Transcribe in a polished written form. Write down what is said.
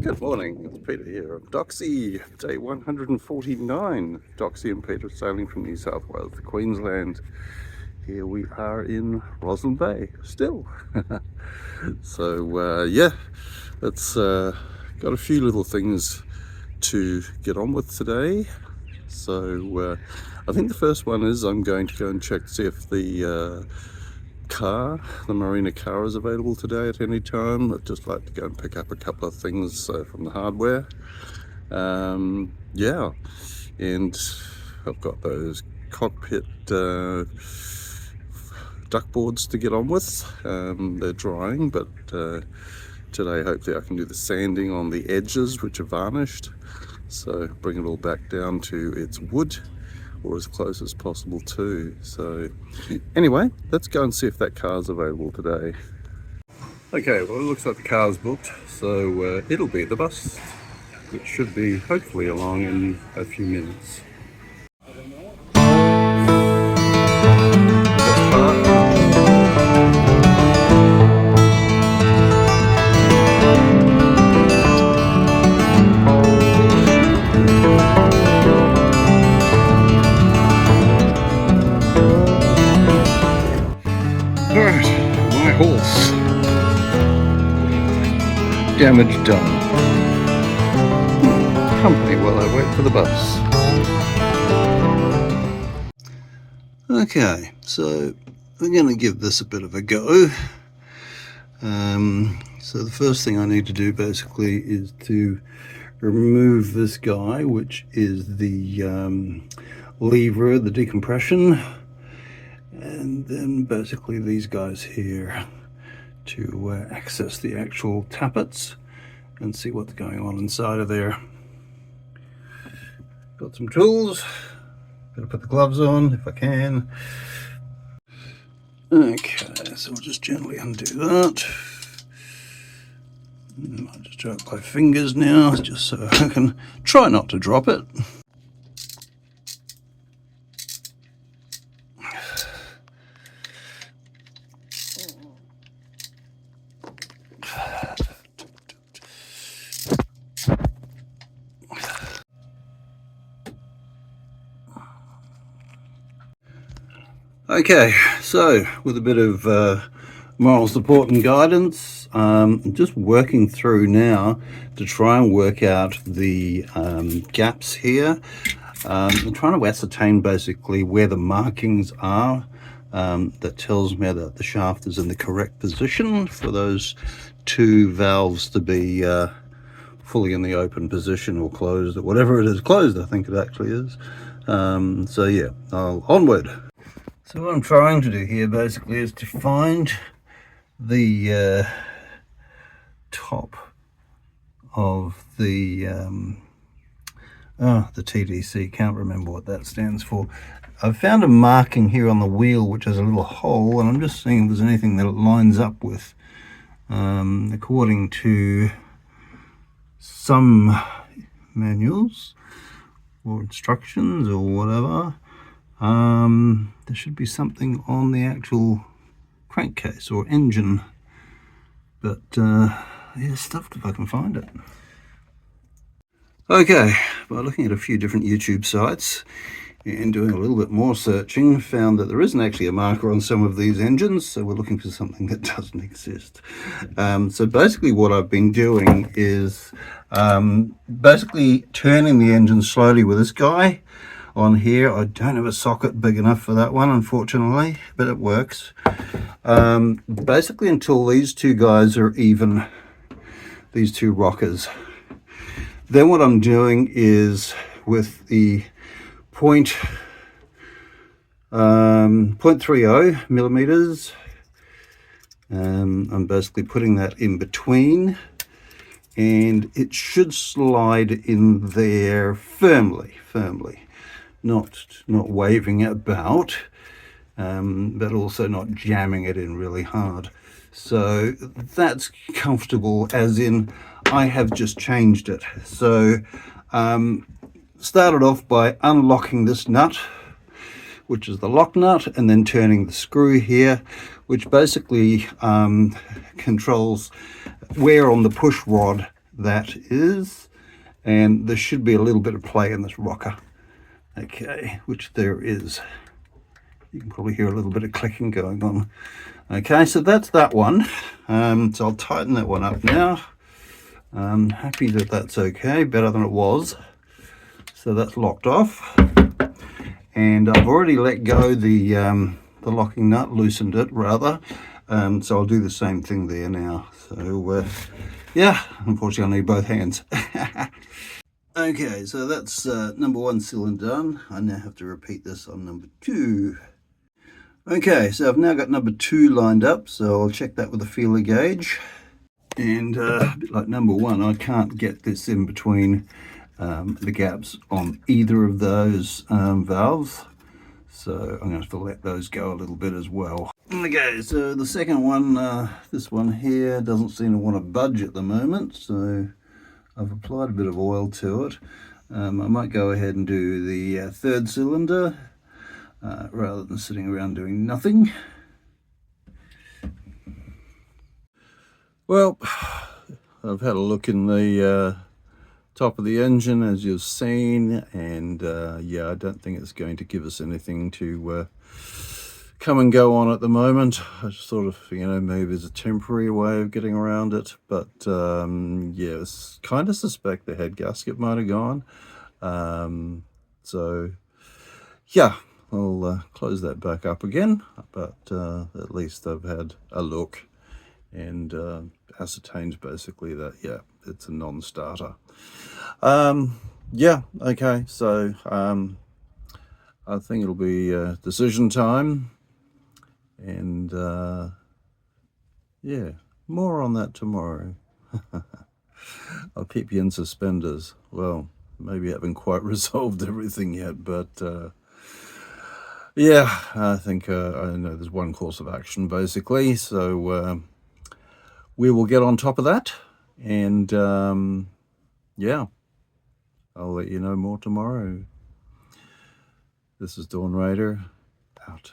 Good morning, it's Peter here of Doxie, day 149. Doxie and Peter sailing from New South Wales to Queensland. Here we are in Roslyn Bay, still. So yeah, it's got a few little things to get on with today. So I think the first one is I'm going to go and check to see if the marina car is available today at any time. I'd just like to go and pick up a couple of things from the hardware. Yeah, and I've got those cockpit duck boards to get on with. They're drying, but today hopefully I can do the sanding on the edges which are varnished, so bring it all back down to its wood, or as close as possible too. So anyway, let's go and see if that car's available today. Okay, well it looks like the car's booked, so it'll be the bus, which should be hopefully along in a few minutes. My horse. Damage done. Company while I wait for the bus. Okay, so we're going to give this a bit of a go. So the first thing I need to do basically is to remove this guy, which is the lever, the decompression, and then basically these guys here to access the actual tappets and see what's going on inside of there. Got some tools, gotta put the gloves on if I can. Okay, so we'll just gently undo that. I'll just try it by fingers now, just so I can try not to drop it. Okay, so with a bit of moral support and guidance, I'm just working through now to try and work out the gaps here. I'm trying to ascertain basically where the markings are. That tells me that the shaft is in the correct position for those two valves to be fully in the open position or closed, or whatever it is. Closed, I think it actually is. So yeah, onward. So what I'm trying to do here basically is to find the top of the TDC, can't remember what that stands for. I've found a marking here on the wheel which has a little hole, and I'm just seeing if there's anything that it lines up with. According to some manuals or instructions or whatever, there should be something on the actual crankcase or engine, but yeah, stuffed if I can find it. Okay, by looking at a few different YouTube sites and doing a little bit more searching, found that there isn't actually a marker on some of these engines, so we're looking for something that doesn't exist. So basically what I've been doing is basically turning the engine slowly with this guy on here. I don't have a socket big enough for that one, unfortunately, but it works. Basically until these two guys are even, these two rockers. Then what I'm doing is with the 0.30 millimeters, I'm basically putting that in between, and it should slide in there firmly, not waving it about, but also not jamming it in really hard. So that's comfortable, as in I have just changed it. So started off by unlocking this nut, which is the lock nut, and then turning the screw here, which basically controls where on the push rod that is. And there should be a little bit of play in this rocker. Okay, which there is. You can probably hear a little bit of clicking going on. Okay, so that's that one. So I'll tighten that one up now. I'm happy that that's okay, better than it was. So that's locked off. And I've already let go the locking nut, loosened it rather. So I'll do the same thing there now. So yeah, unfortunately I need both hands. Okay, so that's number 1 cylinder done. I now have to repeat this on number 2. Okay, so I've now got number 2 lined up, so I'll check that with a feeler gauge. And a bit like number 1, I can't get this in between the gaps on either of those valves. So I'm going to have to let those go a little bit as well. Okay, so the second one, this one here, doesn't seem to want to budge at the moment, so I've applied a bit of oil to it. I might go ahead and do the 3rd cylinder rather than sitting around doing nothing. Well, I've had a look in the top of the engine, as you've seen, and yeah, I don't think it's going to give us anything to come and go on at the moment. I sort of, maybe it's a temporary way of getting around it, but yeah, I kind of suspect the head gasket might have gone. So yeah, I'll close that back up again, but at least I've had a look and ascertained basically that, yeah, it's a non-starter. Yeah, okay, so I think it'll be decision time, and yeah, more on that tomorrow. I'll keep you in suspenders. Well, maybe I haven't quite resolved everything yet, but yeah, I think I know there's one course of action basically, so we will get on top of that, and yeah, I'll let you know more tomorrow. This is Dawn Raider, out.